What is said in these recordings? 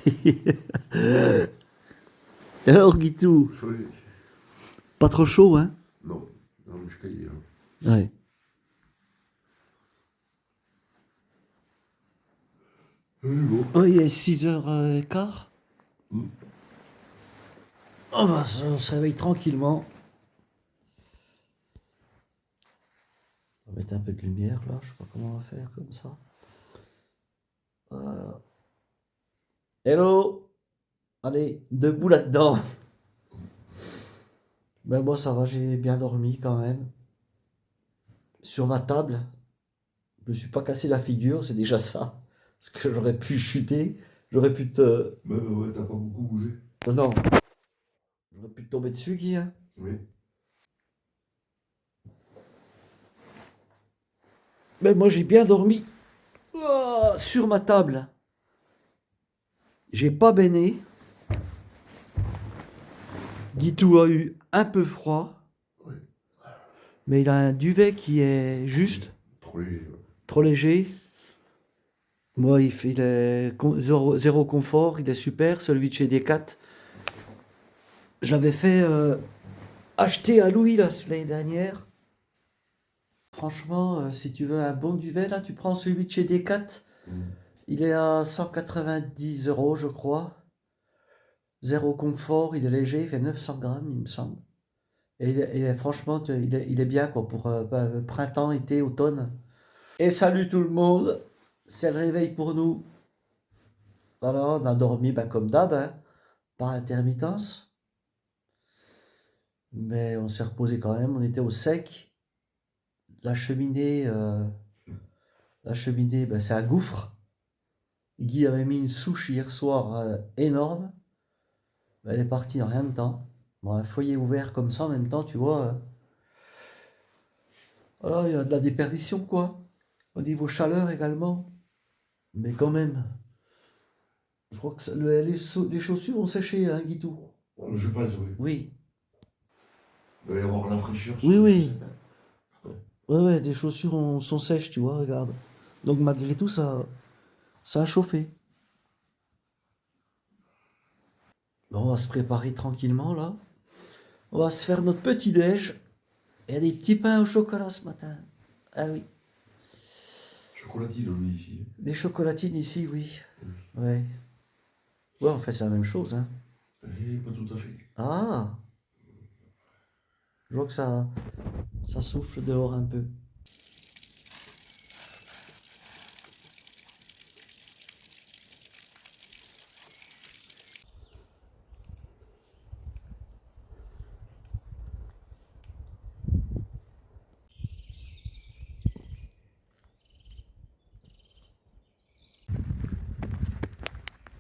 Et alors, Guitou, Oui. pas trop chaud, hein? Non, non, je suis caillé. Ouais. Bon. Oh, il est 6h15. Mm. On on se réveille tranquillement. On va mettre un peu de lumière là, je sais pas comment on va faire comme ça. Voilà. Hello! Allez, debout là-dedans. Ben moi ça va, j'ai bien dormi quand même. Sur ma table. Je me suis pas cassé la figure, c'est déjà ça. Parce que j'aurais pu chuter, j'aurais pu te... Mais ouais, t'as pas beaucoup bougé. Non, j'aurais pu te tomber dessus, Guy, hein. Oui. Mais moi j'ai bien dormi. Oh, sur ma table. J'ai pas baigné. Guitou a eu un peu froid. Oui. Mais il a un duvet qui est juste, Trop léger. trop léger. Moi, il est zéro confort, il est super. Celui de chez Decat, je l'avais fait acheter à Louis l'année dernière. Franchement, si tu veux un bon duvet, là, tu prends celui de chez Decat. Il est à 190 euros, je crois. Zéro confort, il est léger, il fait 900 grammes, il me semble. Et franchement, il est bien quoi, pour printemps, été, automne. Et salut tout le monde, c'est le réveil pour nous. Voilà, on a dormi comme d'hab, hein, par intermittence. Mais on s'est reposé quand même, on était au sec. La cheminée, c'est un gouffre. Guy avait mis une souche hier soir énorme. Elle est partie en rien de temps. Bon, un foyer ouvert comme ça en même temps, tu vois. Voilà, il y a de la déperdition, quoi. Au niveau chaleur également. Mais quand même, je crois que les chaussures ont séché, hein, Guitou. Je pense, oui. Oui, Il va y avoir la fraîcheur sur oui, les oui. chaussettes, hein. Ouais, ouais, les chaussures sont sèches, tu vois, regarde. Donc malgré tout, ça a chauffé. Bon, on va se préparer tranquillement, là. On va se faire notre petit déj. Il y a des petits pains au chocolat ce matin. Ah oui. Chocolatine, on est ici. Des chocolatines ici, oui. Ouais. Ouais, en fait, c'est la même chose, hein. Eh, pas tout à fait. Ah, je vois que ça souffle dehors un peu.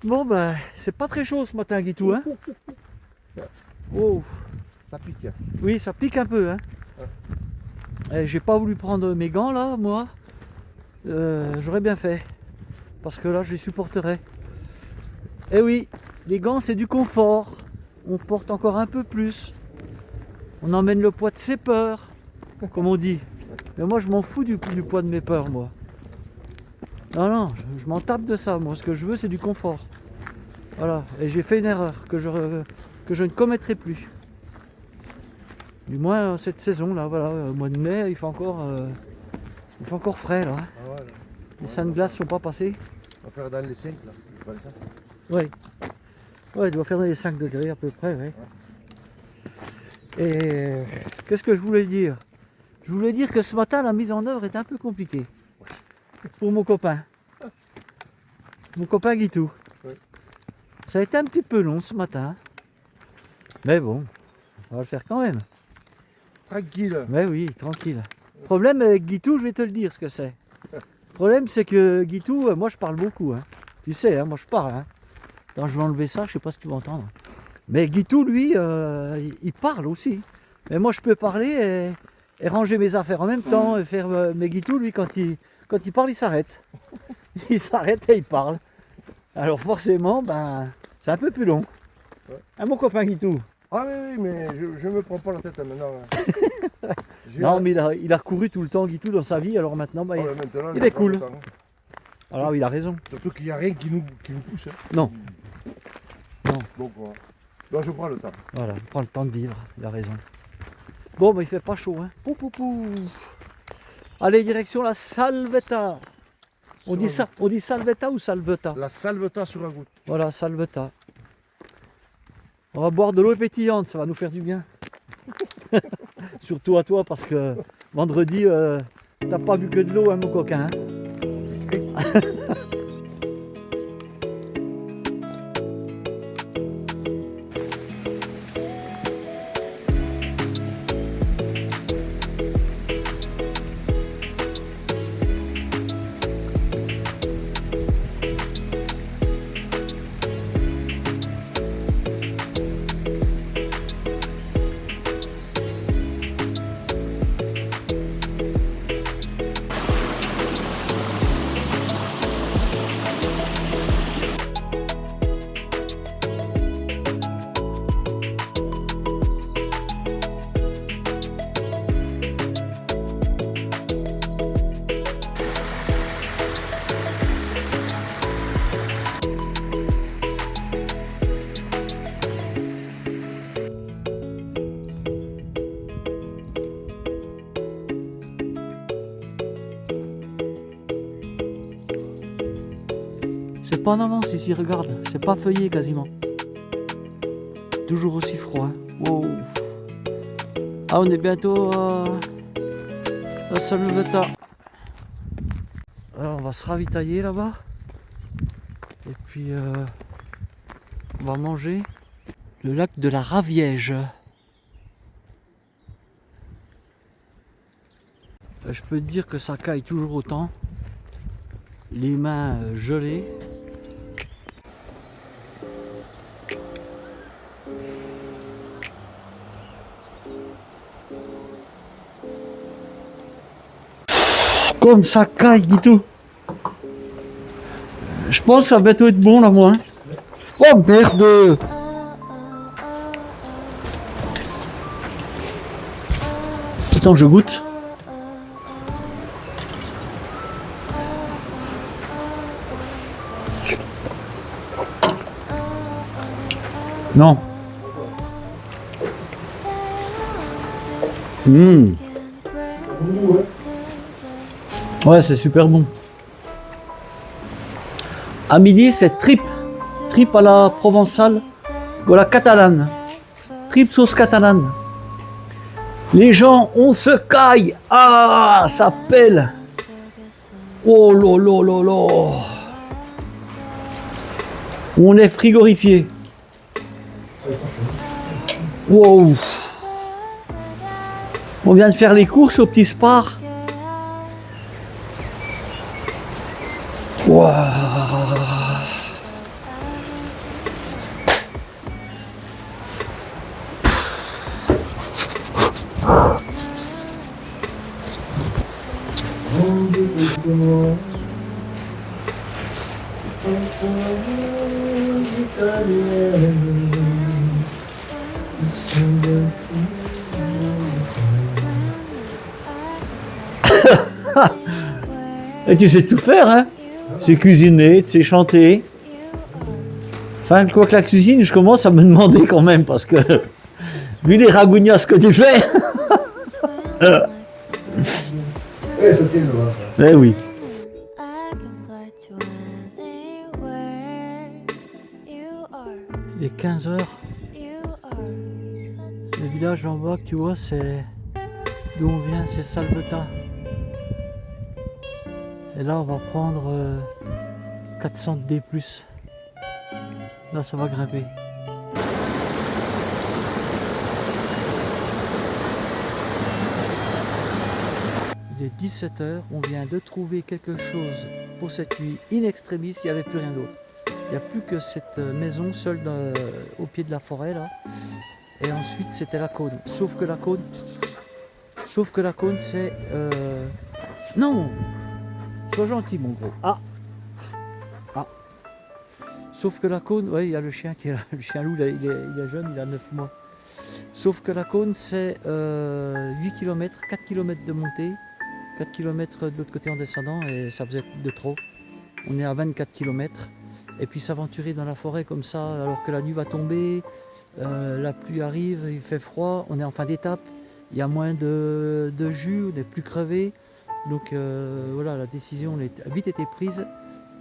Bon, ben, c'est pas très chaud ce matin, Guitou, hein. Oh, Ça pique. oui, ça pique un peu, hein. J'ai pas voulu prendre mes gants, là, moi. J'aurais bien fait. Parce que là, je les supporterais. Eh oui, les gants, c'est du confort. On porte encore un peu plus. On emmène le poids de ses peurs, comme on dit. Mais moi, je m'en fous du poids de mes peurs, moi. Non, non, je m'en tape de ça. Moi, ce que je veux, c'est du confort. Voilà. Et j'ai fait une erreur que je ne commettrai plus. Du moins, cette saison, là, voilà. Au mois de mai, il fait encore frais, là. Ah ouais, là. Les seins de glace sont pas passés. On va faire dans les 5 là. C'est pas ça. Oui. Ouais, il doit faire dans les 5 degrés à peu près, oui. Et qu'est-ce que je voulais dire? Je voulais dire que ce matin, la mise en œuvre est un peu compliquée. Pour mon copain. Mon copain Guitou. Oui. Ça a été un petit peu long ce matin. Mais bon, on va le faire quand même. Tranquille. Mais oui, tranquille. Problème avec Guitou, je vais te le dire ce que c'est. Le problème, c'est que Guitou, moi je parle beaucoup. Hein. Tu sais, hein, moi je parle. Hein. Quand je vais enlever ça, je sais pas ce que tu vas entendre. Mais Guitou, lui, il parle aussi. Mais moi, je peux parler et ranger mes affaires en même temps. Et faire, mais Guitou, lui, quand il parle, il s'arrête. Il s'arrête et il parle. Alors forcément, ben, c'est un peu plus long. Ouais. Hein, mon copain Guitou? Ah oui, mais je me prends pas la tête maintenant. Hein. Non, mais il a recouru tout le temps, Guitou, dans sa vie. Alors maintenant, ben, Maintenant, il est cool. temps, hein. alors il a raison. Surtout qu'il n'y a rien qui nous pousse. Hein. Non. Donc voilà. Donc je prends le temps. Voilà, il prend le temps de vivre, il a raison. Bon, bah il fait pas chaud, hein. Pou, pou, pou. Allez, direction la Salvetta. On dit Salvetta ou Salvetta? La salvetta sur la goutte. Voilà, Salvetta. On va boire de l'eau pétillante, ça va nous faire du bien. Surtout à toi, parce que vendredi, t'as pas bu que de l'eau, hein, mon coquin. Hein. C'est pas en avance ici, regarde, c'est pas feuillé quasiment. Toujours aussi froid. Wow. Ah, on est bientôt à Salvetta. Alors on va se ravitailler là-bas. Et puis on va manger le lac de la Raviège. Je peux te dire que ça caille toujours autant. Les mains gelées. Comme ça caille, dis tout. Je pense que ça va bientôt être bon là, moi. Hein. Oh merde! Attends, je goûte. Non. Ouais, c'est super bon. À midi, c'est tripes. Tripes à la provençale ou à la catalane. Tripes sauce catalane. Les gens, on se caille. Ah, ça pèle. Oh là là là là. On est frigorifié. Wow. On vient de faire les courses au petit Spar. Wow. Et tu sais tout faire, hein? Tu sais cuisiner, tu sais chanter. Enfin, quoi que la cuisine, je commence à me demander quand même, parce que vu les ragougnas que tu fais. Eh oui. Il est 15h. Le village en bas que tu vois, c'est d'où on vient, c'est Salvetta. Et là, on va prendre 400D+. Là, ça va grimper. Il est 17h, on vient de trouver quelque chose pour cette nuit in extremis, il n'y avait plus rien d'autre. Il n'y a plus que cette maison seule au pied de la forêt là. Et ensuite c'était la cône. Sauf que la cône c'est... Non! Sois gentil mon gros. Ah! Sauf que la cône, ouais, il y a le chien qui est là. Le chien loup, il est jeune, il a 9 mois. Sauf que la cône c'est 8 km, 4 km de montée, 4 km de l'autre côté en descendant et ça faisait de trop. On est à 24 km et puis s'aventurer dans la forêt comme ça alors que la nuit va tomber, la pluie arrive, il fait froid, on est en fin d'étape, il y a moins de jus, on n'est plus crevé. Donc voilà, la décision a vite été prise,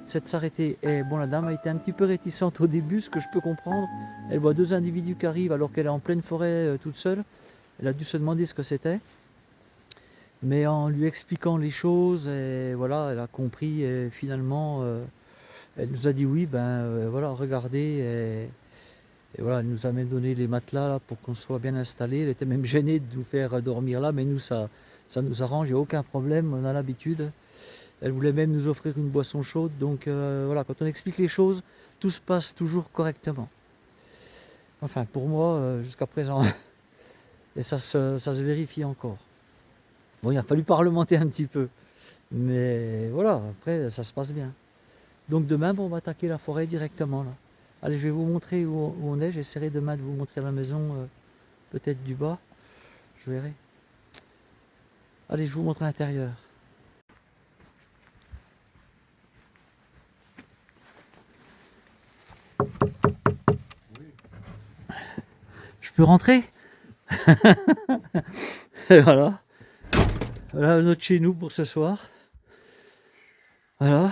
c'est de s'arrêter. Et bon, la dame a été un petit peu réticente au début, ce que je peux comprendre. Elle voit deux individus qui arrivent alors qu'elle est en pleine forêt toute seule. Elle a dû se demander ce que c'était. Mais en lui expliquant les choses, et voilà, elle a compris et finalement, elle nous a dit oui, voilà, regardez. Et voilà, elle nous a même donné les matelas là, pour qu'on soit bien installés. Elle était même gênée de nous faire dormir là, mais nous, ça nous arrange, il n'y a aucun problème, on a l'habitude. Elle voulait même nous offrir une boisson chaude. Donc voilà, quand on explique les choses, tout se passe toujours correctement. Enfin, pour moi, jusqu'à présent. Et ça se vérifie encore. Bon, il a fallu parlementer un petit peu. Mais voilà, après, ça se passe bien. Donc demain, on va attaquer la forêt directement là. Allez, je vais vous montrer où on est. J'essaierai demain de vous montrer la maison, peut-être du bas. Je verrai. Allez, je vous montre l'intérieur. Je peux rentrer? Et voilà. Voilà notre chez nous pour ce soir. Voilà.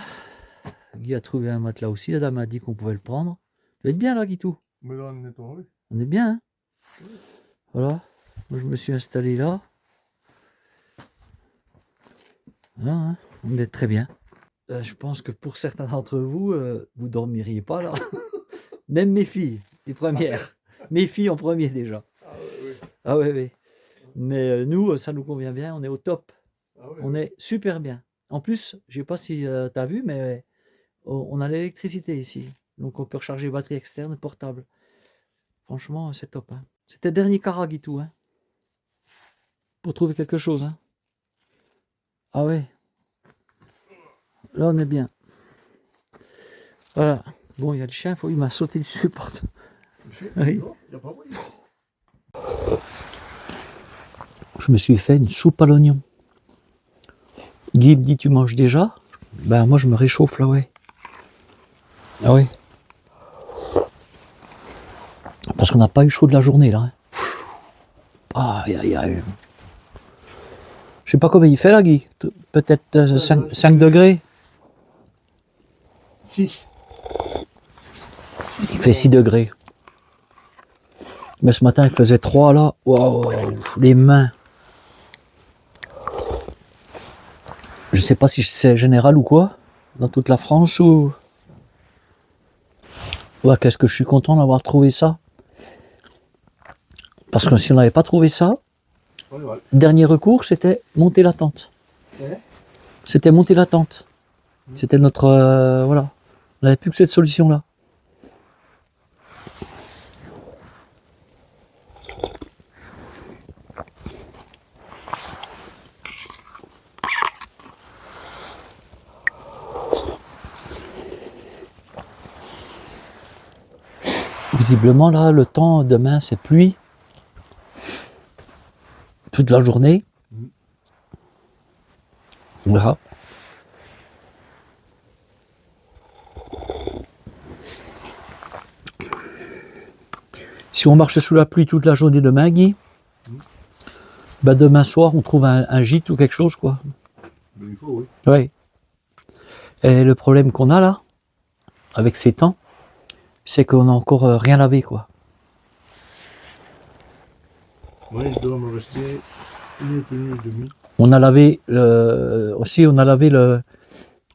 Guy a trouvé un matelas aussi. La dame a dit qu'on pouvait le prendre. Vous êtes bien là, Guitou? Mais là, on est tombé. On est bien, hein? Voilà. Moi, je me suis installé là. Voilà, hein, on est très bien. Je pense que pour certains d'entre vous, vous dormiriez pas là. Même mes filles, les premières. Mes filles en premier déjà. Ah oui. Ah ouais, ouais. Mais nous, ça nous convient bien. On est au top. Ah, oui, On est super bien. En plus, je sais pas si tu as vu, mais on a l'électricité ici. Donc on peut recharger les batteries externes portables. Franchement, c'est top. Hein. C'était le dernier carag et tout. Hein. Pour trouver quelque chose. Hein. Ah ouais. Là, on est bien. Voilà. Bon, il y a le chien. Il m'a sauté dessus. Porte. Oui. Il y a pas moyen. Je me suis fait une soupe à l'oignon. Guy me dit, tu manges déjà? Ben moi je me réchauffe là, ouais. Ah ouais. Parce qu'on n'a pas eu chaud de la journée là. Hein. Aïe aïe aïe. Je sais pas combien il fait là, Guy. Peut-être 5 degrés. 6. Il fait 6 degrés. Mais ce matin il faisait 3 là. Waouh, les mains. Je sais pas si c'est général ou quoi, dans toute la France ou... Ouais, qu'est-ce que je suis content d'avoir trouvé ça. Parce que si on n'avait pas trouvé ça, Ouais. dernier recours, c'était monter la tente. Ouais. C'était monter la tente. C'était notre... voilà. On n'avait plus que cette solution-là. Visiblement, là, le temps, demain, c'est pluie. Toute la journée. On verra. Si on marche sous la pluie toute la journée demain, Guy, ben demain soir, on trouve un gîte ou quelque chose, quoi. Ben, il faut, oui. Ouais. Et le problème qu'on a là, avec ces temps, c'est qu'on n'a encore rien lavé, quoi. Moi, il doit me rester une tenue et demie. On a lavé aussi, on a lavé le.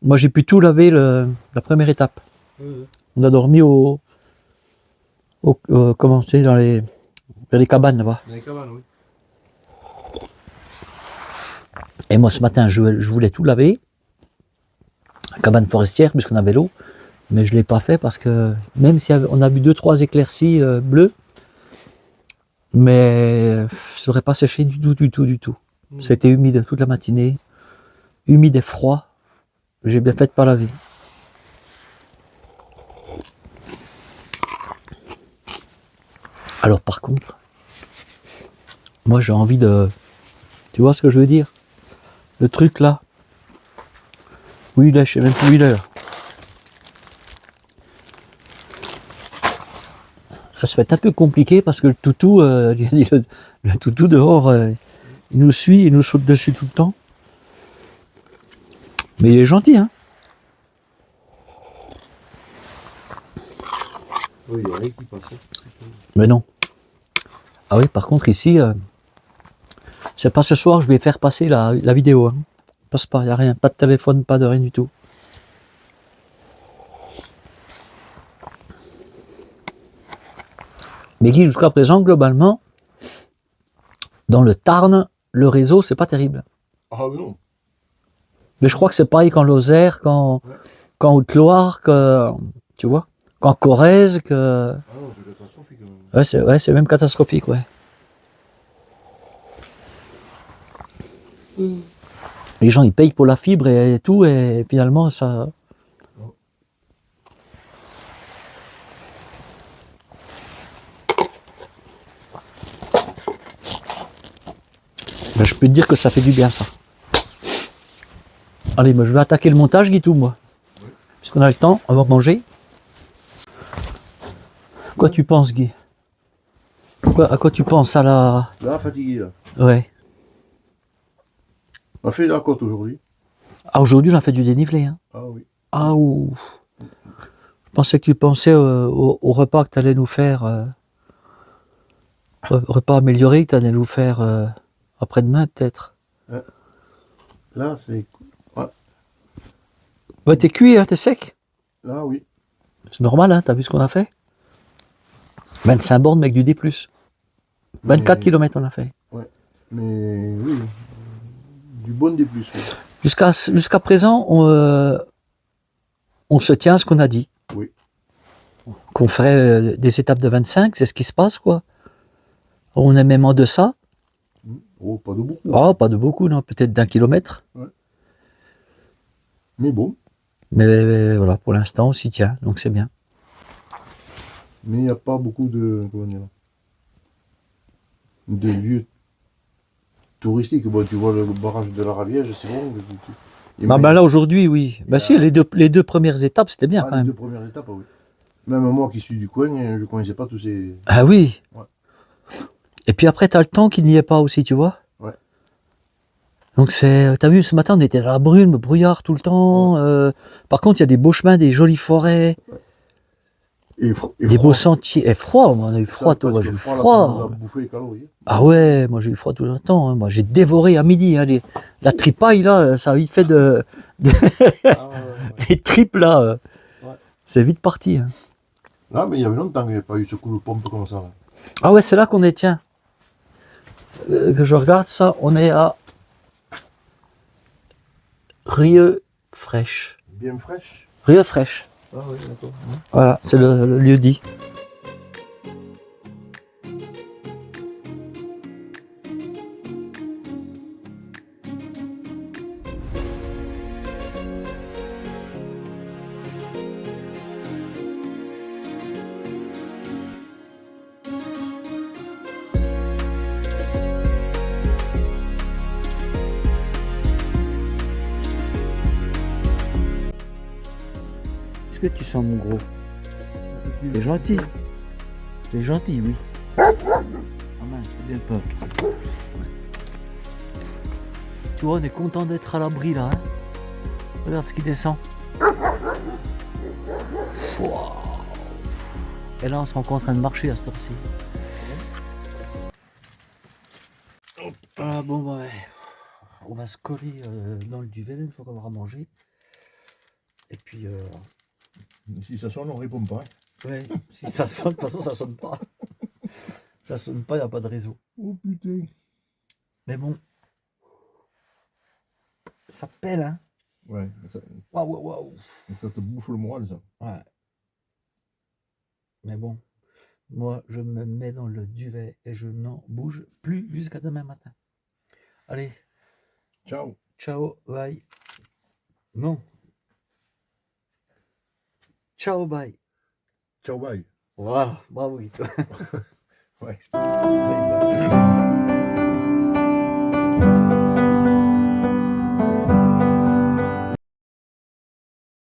Moi, j'ai pu tout laver la première étape. On a dormi comment c'est, dans les cabanes là-bas. Dans les cabanes, oui. Et moi, ce matin, je voulais tout laver. Cabane forestière, puisqu'on avait l'eau. Mais je ne l'ai pas fait parce que même si on a vu 2-3 éclaircies bleues, mais ça n'aurait pas séché du tout. C'était humide toute la matinée. Humide et froid. J'ai bien fait de ne pas laver. Alors par contre, moi j'ai envie de... Tu vois ce que je veux dire? Le truc là. Oui, là, je sais même plus où il est. ça va être un peu compliqué parce que le toutou, le toutou dehors, il nous suit, il nous saute dessus tout le temps. Mais il est gentil, hein. Oui, il y a rien qui passe. Mais non. Ah oui, par contre ici, c'est pas ce soir, je vais faire passer la vidéo. Hein. Passe pas, il n'y a rien, pas de téléphone, pas de rien du tout. Mais Guy, jusqu'à présent, globalement, dans le Tarn, le réseau, c'est pas terrible. Ah non. Mais je crois que c'est pareil qu'en Lozère, qu'en Haute-Loire, que, tu vois, qu'en Corrèze, que... Ah non, c'est catastrophique quand même. Ouais, c'est même catastrophique, ouais. Les gens, ils payent pour la fibre et tout, et finalement, ça... Ben, je peux te dire que ça fait du bien, ça. Allez, je vais attaquer le montage, Guitou, moi. Oui. Puisqu'on a le temps, on va manger. Quoi tu penses, Guy? À quoi tu penses à la... Là, fatigué, là. Ouais. On a fait la côte aujourd'hui. Ah, aujourd'hui, j'en fais du dénivelé, hein. Ah oui. Ah, ouf. Je pensais que tu pensais au repas que tu allais nous faire. Repas amélioré que tu allais nous faire après-demain, peut-être. Là, c'est... Ouais, t'es cuit, hein, t'es sec. Là, oui. C'est normal, hein, t'as vu ce qu'on a fait? 25 bornes, mec, du D+. 24 Mais- km on a fait. Mais oui, du bon des plus. Oui. Jusqu'à présent, on se tient à ce qu'on a dit. Oui. Qu'on ferait des étapes de 25, c'est ce qui se passe, quoi. On est même en deçà. Oh, pas de beaucoup. Oh, pas de beaucoup, non, peut-être d'1 kilomètre. Mais bon. Mais voilà, pour l'instant, on s'y tient, donc c'est bien. Mais il n'y a pas beaucoup de, comment dire, de lieux touristiques. Bon, tu vois le barrage de la Raviège, c'est bon. Et Ah même- ben là, aujourd'hui, oui. Ben si, les deux premières étapes, c'était bien, ah, quand les même. deux premières étapes, ah oui. Même moi qui suis du coin, je ne connaissais pas tous ces... Ah oui. Ouais. Et puis après, t'as le temps qu'il n'y ait pas aussi, tu vois. Ouais. Donc t'as vu, ce matin, on était dans la brume, le brouillard tout le temps. Par contre, il y a des beaux chemins, des jolies forêts, Et des froid. beaux sentiers. Et froid, moi, on a eu froid, Ça, toi, moi parce j'ai que eu froid, là, ça nous a froid. bouffé les calories. Ah ouais, moi j'ai eu froid tout le temps. Hein. Moi j'ai dévoré à midi. Hein, la tripaille, là, ça a vite fait de... Ah, ouais. Les tripes, là, Ouais. c'est vite parti. Hein. Là, mais il y avait longtemps qu'il n'y avait pas eu ce coup de pompe comme ça. Là. Ah ouais, c'est là qu'on est, tiens. Que je regarde ça, on est à Rieux Fraîche. Bien fraîche. Rieux Fraîche. Ah oui, d'accord. Voilà, c'est le lieu dit. Est-ce que tu sens mon gros? T'es gentil. T'es gentil, oui. Ah mince, c'est bien pas. Tu vois, on est content d'être à l'abri là. Hein. Regarde ce qui descend. Wow. Et là, on sera encore en train de marcher à cette heure-ci. Ah bon, bah, ouais. On va se coller dans le duvet une fois qu'on aura mangé. Et puis, Si ça sonne, on répond pas. ouais, si ça sonne, de toute façon, ça sonne pas. Ça sonne pas, il n'y a pas de réseau. Oh putain. Mais bon, ça pèle, hein. Ouais, Waouh, waouh, ça te bouffe le moral, ça. ouais. Mais bon, moi, je me mets dans le duvet et je n'en bouge plus jusqu'à demain matin. Allez, Ciao. ciao, bye. Non. Ciao, bye. Ciao, bye. Voilà, bravo, Guito. Ouais. Allez, bye.